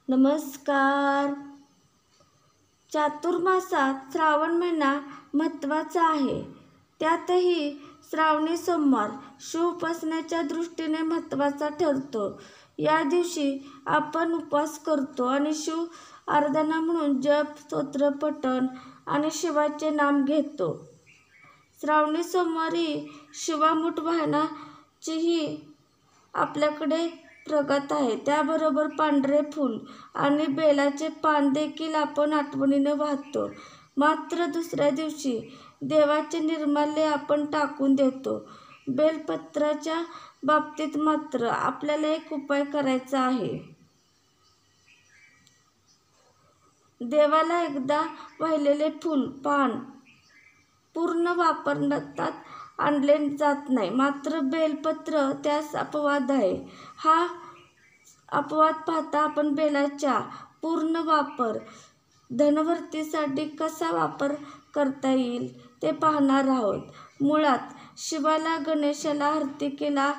नमस्कार. चातुर्मासात श्रावण महिना महत्त्वाचा आहे. त्यातही श्रावणी सोमवार शिव उपासनेच्या दृष्टीने महत्त्वाचा ठरतो. या दिवशी आपण उपवास करतो आणि शिव आराधना म्हणून जप, स्तोत्र पठण आणि शिवाचे नाम घेतो. श्रावणी सोमवारी शिवामूठ वाहनाचीही आपल्याकडे प्रगत आहे. त्याबरोबर पांढरे फूल आणि बेलाचे पान देखील आपण आठवणीने वाहतो. मात्र दुसऱ्या दिवशी देवाचे निर्माल्य आपण टाकून देतो. बेलपत्राच्या बाबतीत मात्र आपल्याला एक उपाय करायचा आहे. देवाला एकदा वाहिलेले फूल, पान पूर्ण वापरण्यात आणले जात नाही. मात्र बेलपत्र त्यास अपवाद आहे. हा अपवाद पाहता आपण बेलाच्या पूर्ण वापर धनवृद्धीसाठी कसा वापर करता येईल ते पाहणार आहोत. मुळात शिवाला, गणेशाला, कार्तिकेला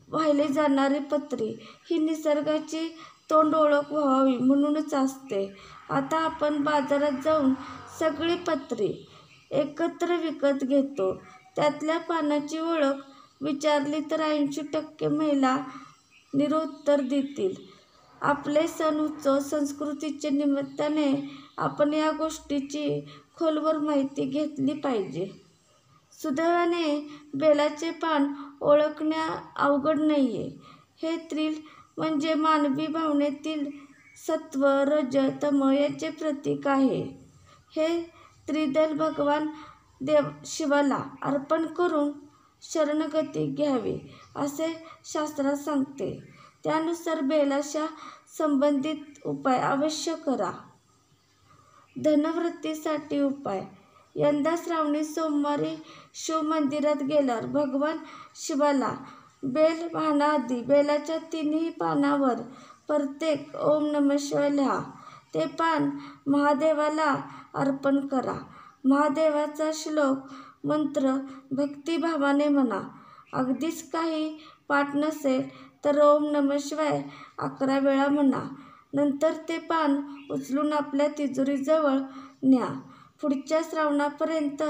वाहिली जाणारी पत्री ही निसर्गाची तोंड ओळख व्हावी म्हणूनच असते. आता आपण बाजारात जाऊन सगळी पत्री एकत्र विकत घेतो. त्यातल्या पानाची ओळख विचारली तर 80% महिला निरुत्तर देतील. आपले सण, उत्सव, संस्कृतीच्या निमित्ताने आपण या गोष्टीची खोलवर माहिती घेतली पाहिजे. सुदैवाने बेलाचे पान ओळखणे अवघड नाहीये. हे त्रिदल म्हणजे मानवी भावनेतील सत्व, रज, तम यांचे प्रतीक आहे. हे त्रिदल भगवान शिवाला अर्पण करून शरणागती घ्यावी असे शास्त्रात सांगते. त्यानुसार बेलाच्या संबंधित उपाय अवश्य करा. धनवृद्धीसाठी उपाय. यंदा श्रावणी सोमवारी शिव मंदिरात गेल्यावर भगवान शिवाला बेल वाहण्याआधी बेलाच्या तिन्ही पानावर प्रत्येक ओम नमः शिवाय लिहा. ते पान महादेवाला अर्पण करा. महादेवाचा श्लोक, मंत्र भक्तिभावाने म्हणा. अगदीच काही पाठ नसेल तर ओम नमः शिवाय 11 वेळा म्हणा. नंतर ते पान उचलून आपल्या तिजोरीजवळ न्या. पुढच्या श्रावणापर्यंत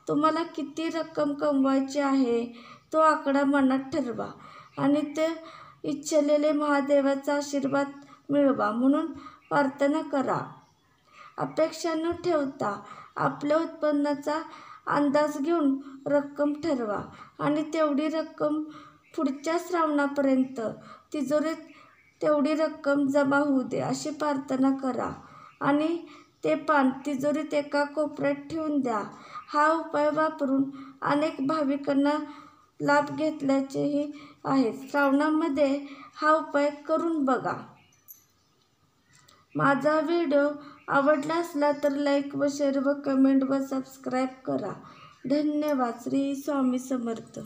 तुम्हाला किती रक्कम कमवायची आहे तो आकडा मनात ठरवा आणि ते इच्छिलेले महादेवाचा आशीर्वाद मिळवा म्हणून प्रार्थना करा. अपेक्षा न ठेवता आपल्या उत्पन्नाचा अंदाज घेऊन रक्कम ठरवा आणि तेवढी रक्कम पुढच्या श्रावणापर्यंत तिजोरीत तेवढी रक्कम जमा होऊ दे अशी प्रार्थना करा आणि ते पान तिजोरीत एका कोपऱ्यात ठेवून द्या. हा उपाय वापरून अनेक भाविकांना लाभ घेतल्याचेही आहेत. श्रावणामध्ये हा उपाय करून बघा. माझा व्हिडिओ आवडला असला तर लाईक व शेअर व कमेंट व सबस्क्राईब करा. धन्यवाद. श्री स्वामी समर्थ.